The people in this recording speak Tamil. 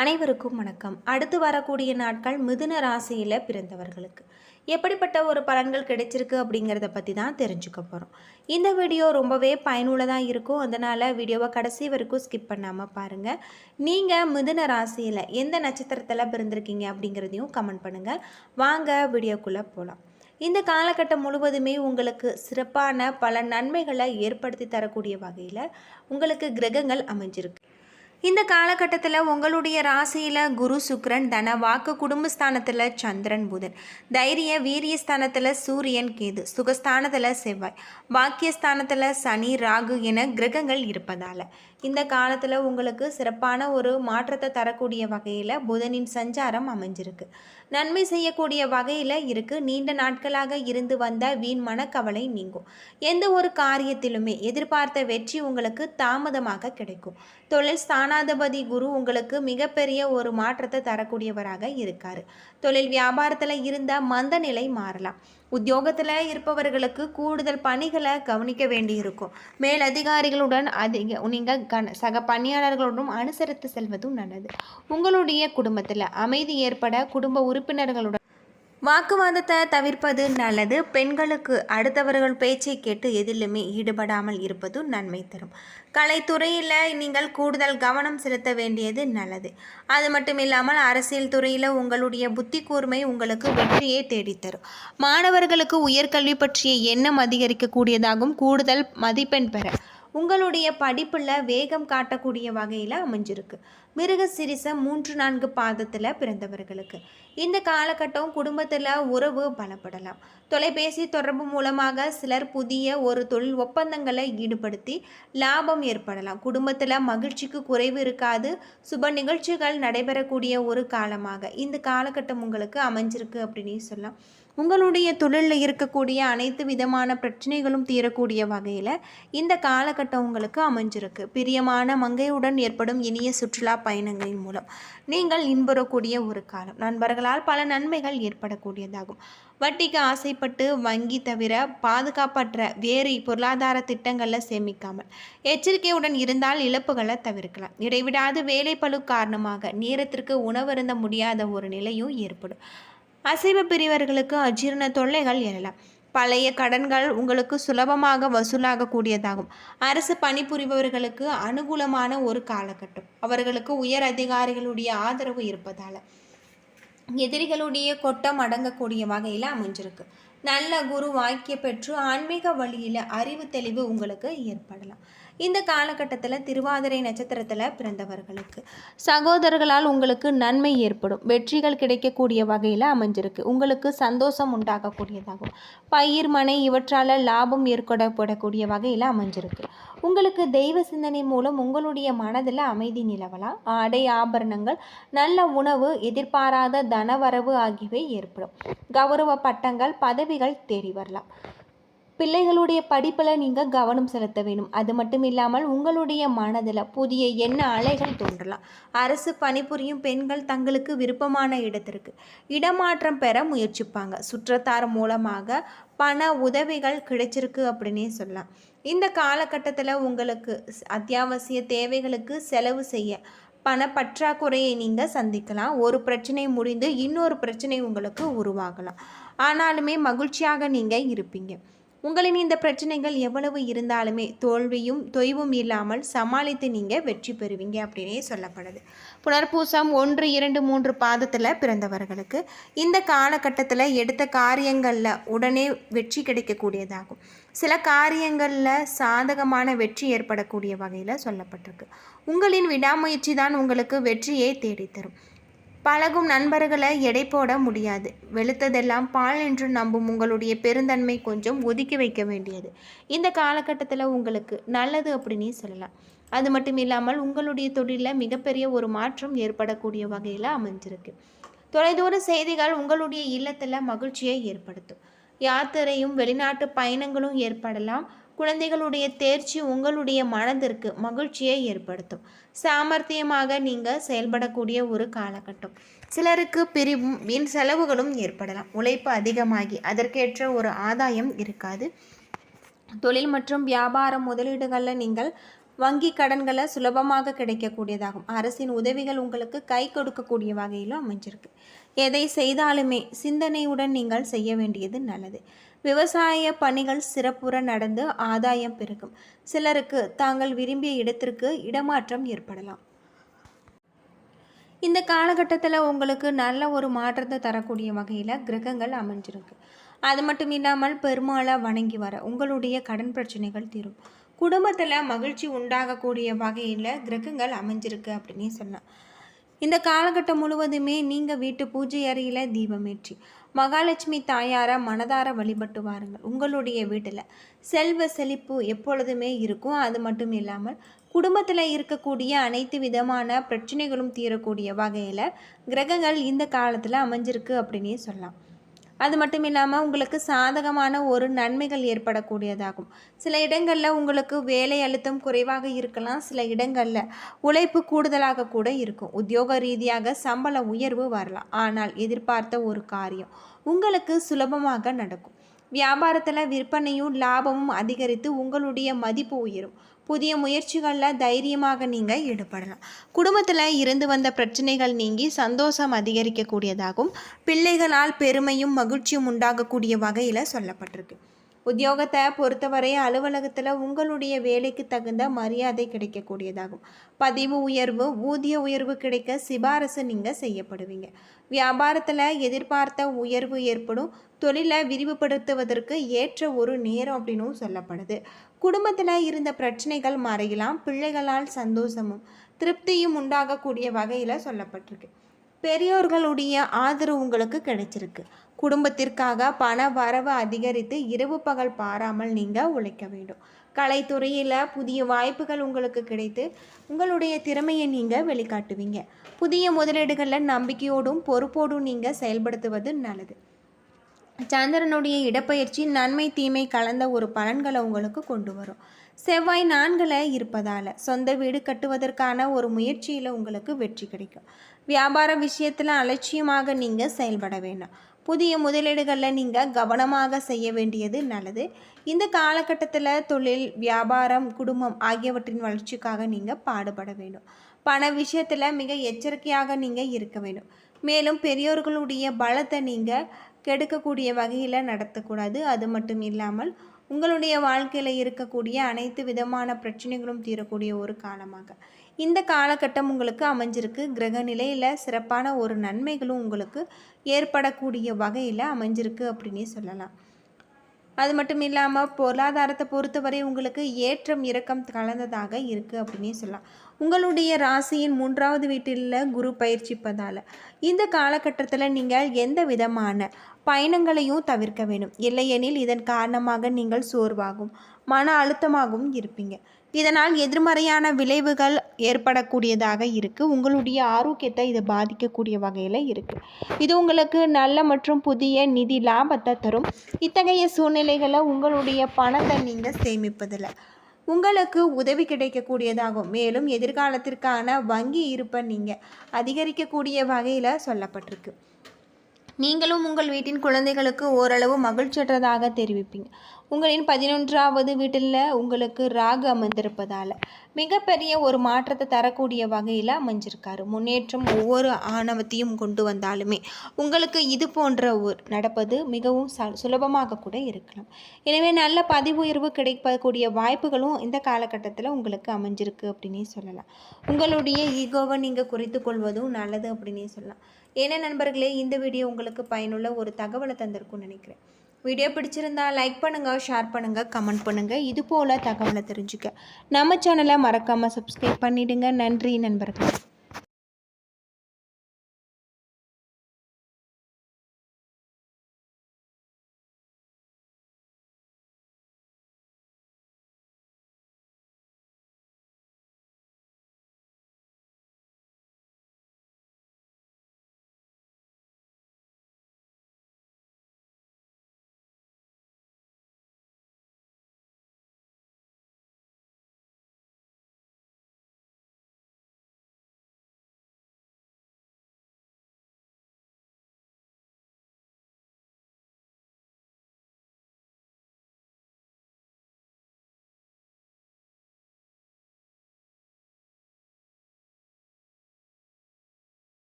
அனைவருக்கும் வணக்கம். அடுத்து வரக்கூடிய நாட்கள் மிதுன ராசியில் பிறந்தவர்களுக்கு எப்படிப்பட்ட ஒரு பலன்கள் கிடைச்சிருக்கு அப்படிங்கிறத பற்றி தான் தெரிஞ்சுக்க போகிறோம். இந்த வீடியோ ரொம்பவே பயனுள்ளதாக இருக்கும். அதனால் வீடியோவை கடைசி வரைக்கும் ஸ்கிப் பண்ணாமல் பாருங்கள். நீங்கள் மிதுன ராசியில் எந்த நட்சத்திரத்தில் பிறந்திருக்கீங்க அப்படிங்கிறதையும் கமெண்ட் பண்ணுங்கள். வாங்க வீடியோக்குள்ளே போகலாம். இந்த காலகட்டம் முழுவதுமே உங்களுக்கு சிறப்பான பல நன்மைகளை ஏற்படுத்தி தரக்கூடிய வகையில் உங்களுக்கு கிரகங்கள் அமைஞ்சிருக்கு. இந்த காலகட்டத்தில் உங்களுடைய ராசியில் குரு சுக்கிரன், தன வாக்கு குடும்பஸ்தானத்தில் சந்திரன் புதன், தைரிய வீரியஸ்தானத்தில் சூரியன் கேது, சுகஸ்தானத்தில் செவ்வாய், பாக்கியஸ்தானத்தில் சனி ராகு என கிரகங்கள் இருப்பதால் இந்த காலத்தில் உங்களுக்கு சிறப்பான ஒரு மாற்றத்தை தரக்கூடிய வகையில் புதனின் சஞ்சாரம் அமைஞ்சிருக்கு. நன்மை செய்யக்கூடிய வகையில் இருக்குது. நீண்ட நாட்களாக இருந்து வந்த வீண் மனக்கவலை நீங்கும். எந்த ஒரு காரியத்திலுமே எதிர்பார்த்த வெற்றி உங்களுக்கு தாமதமாக கிடைக்கும். தொழில் ஸ்தானாதிபதி குரு உங்களுக்கு மிகப்பெரிய ஒரு மாற்றத்தை தரக்கூடியவராக இருக்கார். தொழில் வியாபாரத்தில் இருந்த மந்த நிலை மாறலாம். உத்தியோகத்தில் இருப்பவர்களுக்கு கூடுதல் பணிகளை கவனிக்க வேண்டியிருக்கும். மேலதிகாரிகளுடன் நீங்கள் சக பணியாளர்களுடன் அனுசரித்து செல்வதும் நல்லது. உங்களுடைய குடும்பத்தில் அமைதி ஏற்பட குடும்ப உறுப்பினர்களுடன் வாக்குவாதத்தை தவிர்ப்பது நல்லது. பெண்களுக்கு அடுத்தவர்கள் பேச்சை கேட்டு எதிலுமே ஈடுபடாமல் இருப்பதும் நன்மை தரும். கலைத்துறையில் நீங்கள் கூடுதல் கவனம் செலுத்த வேண்டியது நல்லது. அது மட்டும் இல்லாமல் அரசியல் துறையில் உங்களுடைய புத்தி கூர்மை உங்களுக்கு வெற்றியை தேடித்தரும். மாணவர்களுக்கு உயர்கல்வி பற்றிய எண்ணம் அதிகரிக்கக்கூடியதாகவும் கூடுதல் மதிப்பெண் பெற உங்களுடைய படிப்பில் வேகம் காட்டக்கூடிய வகையில் அமைஞ்சிருக்கு. மிருக சிரிசம் 3-4 பாதத்தில் பிறந்தவர்களுக்கு இந்த காலகட்டம் குடும்பத்தில் உறவு பலப்படலாம். தொலைபேசி தொடர்பு மூலமாக சிலர் புதிய ஒரு தொழில் ஒப்பந்தங்களை ஈடுபடுத்தி லாபம் ஏற்படலாம். குடும்பத்தில் மகிழ்ச்சிக்கு குறைவு இருக்காது. சுப நிகழ்ச்சிகள் நடைபெறக்கூடிய ஒரு காலமாக இந்த காலகட்டம் உங்களுக்கு அமைஞ்சிருக்கு அப்படின்னு சொல்லலாம். உங்களுடைய தொழிலில் இருக்கக்கூடிய அனைத்து விதமான பிரச்சனைகளும் தீரக்கூடிய வகையில் இந்த காலகட்டம் உங்களுக்கு அமைஞ்சிருக்கு. பிரியமான மங்கையுடன் ஏற்படும் இனிய சுற்றுலா பயணங்களின் மூலம் நீங்கள் இன்புறக்கூடிய ஒரு காலம். நண்பர்களால் பல நன்மைகள் ஏற்படக்கூடியதாகும். வட்டிக்கு ஆசைப்பட்டு வங்கி தவிர பாதுகாப்பற்ற வேறு பொருளாதார திட்டங்களில் சேமிக்காமல் எச்சரிக்கையுடன் இருந்தால் இழப்புகளை தவிர்க்கலாம். இடைவிடாத வேலைப்பளு காரணமாக நேரத்திற்கு உணவருந்த முடியாத ஒரு நிலையும் ஏற்படும். அசைவ பிரிவர்களுக்கு அஜீரண தொல்லைகள் எழலாம். பழைய கடன்கள் உங்களுக்கு சுலபமாக வசூலாகக்கூடியதாகும். அரசு பணிபுரிபவர்களுக்கு அனுகூலமான ஒரு காலகட்டம். அவர்களுக்கு உயர் அதிகாரிகளுடைய ஆதரவு இருப்பதால் எதிரிகளுடைய கொட்டம் அடங்கக்கூடிய வகையில் அமைஞ்சிருக்கு. நல்ல குரு வாக்கிய பெற்று ஆன்மீக வழியில் அறிவு தெளிவு உங்களுக்கு ஏற்படலாம். இந்த காலகட்டத்தில் திருவாதிரை நட்சத்திரத்தில் பிறந்தவர்களுக்கு சகோதரர்களால் உங்களுக்கு நன்மை ஏற்படும். வெற்றிகள் கிடைக்கக்கூடிய வகையில் அமைஞ்சிருக்கு. உங்களுக்கு சந்தோஷம் உண்டாகக்கூடியதாகும். பயிர் மனை இவற்றால் லாபம் ஏற்படப்படக்கூடிய வகையில் அமைஞ்சிருக்கு. உங்களுக்கு தெய்வ சிந்தனை மூலம் உங்களுடைய மனதில் அமைதி நிலவலாம். ஆடை ஆபரணங்கள், நல்ல உணவு, எதிர்பாராத தனவரவு ஆகியவை ஏற்படும். கௌரவ பட்டங்கள், பதவிகள் தேடி வரலாம். பிள்ளைகளுடைய படிப்பில் நீங்கள் கவனம் செலுத்த வேணும். அது மட்டும் இல்லாமல் உங்களுடைய மனதில் புதிய எண்ண அலைகள் தோன்றலாம். அரசு பணிபுரியும் பெண்கள் தங்களுக்கு விருப்பமான இடத்திற்கு இடமாற்றம் பெற முயற்சிப்பாங்க. சுற்றத்தார் மூலமாக பண உதவிகள் கிடைச்சிருக்கு அப்படின்னே சொல்லலாம். இந்த காலகட்டத்தில் உங்களுக்கு அத்தியாவசிய தேவைகளுக்கு செலவு செய்ய பண பற்றாக்குறையை நீங்கள் சந்திக்கலாம். ஒரு பிரச்சனை முடிந்து இன்னொரு பிரச்சனை உங்களுக்கு உருவாகலாம். ஆனாலுமே மகிழ்ச்சியாக நீங்கள் இருப்பீங்க. உங்களின் இந்த பிரச்சனைகள் எவ்வளவு இருந்தாலுமே தோல்வியும் தொய்வும் இல்லாமல் சமாளித்து நீங்கள் வெற்றி பெறுவீங்க அப்படின்னே சொல்லப்படுது. புனர்பூசம் 1, 2, 3 பாதத்தில் பிறந்தவர்களுக்கு இந்த காலகட்டத்தில் எடுத்த காரியங்களில் உடனே வெற்றி கிடைக்கக்கூடியதாகும். சில காரியங்களில் சாதகமான வெற்றி ஏற்படக்கூடிய வகையில் சொல்லப்பட்டிருக்கு. உங்களின் விடாமுயற்சி தான் உங்களுக்கு வெற்றியை தேடித்தரும். பழகும் நண்பர்களை எடை போட முடியாது. வெளுத்ததெல்லாம் பால் என்று நம்பும் உங்களுடைய பெருந்தன்மை கொஞ்சம் ஒதுக்கி வைக்க வேண்டியது இந்த காலகட்டத்தில் உங்களுக்கு நல்லது அப்படின்னு சொல்லலாம். அது மட்டும் இல்லாமல் உங்களுடைய தொழிலில் மிகப்பெரிய ஒரு மாற்றம் ஏற்படக்கூடிய வகையில் அமைஞ்சிருக்கு. தொலைதூர செய்திகள் உங்களுடைய இல்லத்தில் மகிழ்ச்சியை ஏற்படுத்தும். யாத்திரையும் வெளிநாட்டு பயணங்களும் ஏற்படலாம். குழந்தைகளுடைய தேர்ச்சி உங்களுடைய மனதிற்கு மகிழ்ச்சியை ஏற்படுத்தும். சாமர்த்தியமாக நீங்கள் செயல்படக்கூடிய ஒரு காலகட்டம். சிலருக்கு பிரிவும் வீண் செலவுகளும் ஏற்படலாம். உழைப்பு அதிகமாகி அதற்கேற்ற ஒரு ஆதாயம் இருக்காது. தொழில் மற்றும் வியாபார முதலீடுகளில் நீங்கள் வங்கி கடன்களை சுலபமாக கிடைக்கக்கூடியதாகும். அரசின் உதவிகள் உங்களுக்கு கை கொடுக்கக்கூடிய வகையிலும் அமைஞ்சிருக்கு. எதை செய்தாலுமே சிந்தனையுடன் நீங்கள் செய்ய வேண்டியது நல்லது. விவசாய பணிகள் சிறப்புற நடந்து ஆதாயம் பெருகும். சிலருக்கு தாங்கள் விரும்பிய இடத்திற்கு இடமாற்றம் ஏற்படலாம். இந்த காலகட்டத்தில் உங்களுக்கு நல்ல ஒரு மாற்றத்தை தரக்கூடிய வகையில் கிரகங்கள் அமைஞ்சிருக்கு. அது மட்டும் இல்லாமல் பெருமாளாக வணங்கி வர உங்களுடைய கடன் பிரச்சனைகள் தீரும். குடும்பத்தில் மகிழ்ச்சி உண்டாகக்கூடிய வகையில் கிரகங்கள் அமைஞ்சிருக்கு அப்படின்னு சொல்லலாம். இந்த காலகட்டம் முழுவதுமே நீங்கள் வீட்டு பூஜை அறையில் தீபமேற்றி மகாலட்சுமி தாயாரை மனதார வழிபட்டு வாருங்கள். உங்களுடைய வீட்டில் செல்வ செழிப்பு எப்பொழுதுமே இருக்கும். அது மட்டும் இல்லாமல் குடும்பத்தில் இருக்கக்கூடிய அனைத்து விதமான பிரச்சனைகளும் தீரக்கூடிய வகையில் கிரகங்கள் இந்த காலத்தில் அமைஞ்சிருக்கு அப்படின்னே சொல்லலாம். அது மட்டும் இல்லாமல் உங்களுக்கு சாதகமான ஒரு நன்மைகள் ஏற்படக்கூடியதாகும். சில இடங்களில் உங்களுக்கு வேலை அழுத்தம் குறைவாக இருக்கலாம். சில இடங்களில் உழைப்பு கூடுதலாக கூட இருக்கும். உத்தியோக ரீதியாக சம்பள உயர்வு வரலாம். ஆனால் எதிர்பார்த்த ஒரு காரியம் உங்களுக்கு சுலபமாக நடக்கும். வியாபாரத்தில் விற்பனையும் லாபமும் அதிகரித்து உங்களுடைய மதிப்பு உயரும். புதிய முயற்சிகளில் தைரியமாக நீங்கள் ஈடுபடலாம். குடும்பத்தில் இருந்து வந்த பிரச்சனைகள் நீங்கி சந்தோஷம் அதிகரிக்கக்கூடியதாகவும் பிள்ளைகளால் பெருமையும் மகிழ்ச்சியும் உண்டாகக்கூடிய வகையில் சொல்லப்பட்டிருக்கு. உத்தியோகத்தை பொறுத்தவரை அலுவலகத்தில் உங்களுடைய வேலைக்கு தகுந்த மரியாதை கிடைக்கக்கூடியதாகும். பதிவு உயர்வு ஊதிய உயர்வு கிடைக்க சிபாரசு நீங்கள் செய்யப்படுவீங்க. வியாபாரத்தில் எதிர்பார்த்த உயர்வு ஏற்படும். தொழிலை விரிவுபடுத்துவதற்கு ஏற்ற ஒரு நேரம் அப்படின்னும் சொல்லப்படுது. குடும்பத்தில் இருந்த பிரச்சனைகள் மறையலாம். பிள்ளைகளால் சந்தோஷமும் திருப்தியும் உண்டாகக்கூடிய வகையில் சொல்லப்பட்டிருக்கு. பெரியோர்களுடைய ஆதரவு உங்களுக்கு கிடைச்சிருக்கு. குடும்பத்திற்காக பண வரவு அதிகரித்து இரவு பகல் பாராமல் நீங்கள் உழைக்க வேண்டும். கலைத்துறையில் புதிய வாய்ப்புகள் உங்களுக்கு கிடைத்து உங்களுடைய திறமையை நீங்கள் வெளிக்காட்டுவீங்க. புதிய முதலீடுகளில் நம்பிக்கையோடும் பொறுப்போடும் நீங்கள் செயல்படுத்துவது நல்லது. சந்திரனுடைய இடப்பெயர்ச்சி நன்மை தீமை கலந்த ஒரு பலன்களை உங்களுக்கு கொண்டு வரும். செவ்வாய் 4ல் இருப்பதால் சொந்த வீடு கட்டுவதற்கான ஒரு முயற்சியில் உங்களுக்கு வெற்றி கிடைக்கும். வியாபார விஷயத்தில் அலட்சியமாக நீங்கள் செயல்பட வேண்டாம். புதிய முதலீடுகளில் நீங்கள் கவனமாக செய்ய வேண்டியது நல்லது. இந்த காலகட்டத்தில் தொழில் வியாபாரம் குடும்பம் ஆகியவற்றின் வளர்ச்சிக்காக நீங்கள் பாடுபட வேண்டும். பண விஷயத்தில் மிக எச்சரிக்கையாக நீங்கள் இருக்க வேண்டும். மேலும் பெரியோர்களுடைய பலத்தை நீங்கள் கெடுக்கக்கூடிய வகையில் நடத்தக்கூடாது. அது மட்டும் இல்லாமல் உங்களுடைய வாழ்க்கையில் இருக்கக்கூடிய அனைத்து விதமான பிரச்சனைகளும் தீரக்கூடிய ஒரு காலமாக இந்த காலகட்டம் உங்களுக்கு அமைஞ்சிருக்கு. கிரக நிலையில் சிறப்பான ஒரு நன்மைகளும் உங்களுக்கு ஏற்படக்கூடிய வகையில் அமைஞ்சிருக்கு அப்படின்னே சொல்லலாம். அது மட்டும் இல்லாமல் பொருளாதாரத்தை பொறுத்தவரை உங்களுக்கு ஏற்றம் இறக்கம் கலந்ததாக இருக்குது அப்படின்னே சொல்லலாம். உங்களுடைய ராசியின் 3வது வீட்டில் குரு பயிற்சிப்பதால் இந்த காலகட்டத்தில் நீங்கள் எந்த விதமான பயணங்களையும் தவிர்க்க வேண்டும். இல்லையெனில் இதன் காரணமாக நீங்கள் சோர்வாகவும் மன அழுத்தமாகவும் இருப்பீங்க. இதனால் எதிர்மறையான விளைவுகள் ஏற்படக்கூடியதாக இருக்குது. உங்களுடைய ஆரோக்கியத்தை இதை பாதிக்கக்கூடிய வகையில் இருக்குது. இது உங்களுக்கு நல்ல மற்றும் புதிய நிதி லாபத்தை தரும். இத்தகைய சூழ்நிலைகளை உங்களுடைய பணத்தை நீங்கள் சேமிப்பதில் உங்களுக்கு உதவி கிடைக்கக்கூடியதாகும். மேலும் எதிர்காலத்திற்கான வங்கி இருப்பை நீங்கள் அதிகரிக்கக்கூடிய வகையில் சொல்லப்பட்டிருக்கு. நீங்களும் உங்கள் வீட்டின் குழந்தைகளுக்கு ஓரளவு மகிழ்ச்சியற்றதாக தெரிவிப்பீங்க. உங்களின் 11வது வீட்டில் உங்களுக்கு ராகு அமர்ந்திருப்பதால் மிகப்பெரிய ஒரு மாற்றத்தை தரக்கூடிய வகையில் அமைஞ்சிருக்காரு. முன்னேற்றம் ஒவ்வொரு ஆணவத்தையும் கொண்டு வந்தாலுமே உங்களுக்கு இது போன்ற நடப்பது மிகவும் சுலபமாக கூட இருக்கலாம். எனவே நல்ல பதிவு உயர்வு கிடைக்கக்கூடிய வாய்ப்புகளும் இந்த காலகட்டத்தில் உங்களுக்கு அமைஞ்சிருக்கு அப்படின்னே சொல்லலாம். உங்களுடைய ஈகோவை நீங்கள் குறைத்து கொள்வதும் நல்லது அப்படின்னே சொல்லலாம். ஏன்னா நண்பர்களே, இந்த வீடியோ உங்களுக்கு பயனுள்ள ஒரு தகவலை தந்திருக்கும்னு நினைக்கிறேன். வீடியோ பிடிச்சிருந்தா லைக் பண்ணுங்கள், ஷேர் பண்ணுங்கள், கமெண்ட் பண்ணுங்கள். இது போல் தகவலை தெரிஞ்சுக்க நம்ம சேனலை மறக்காமல் சப்ஸ்கிரைப் பண்ணிவிடுங்க. நன்றி நண்பர்களே.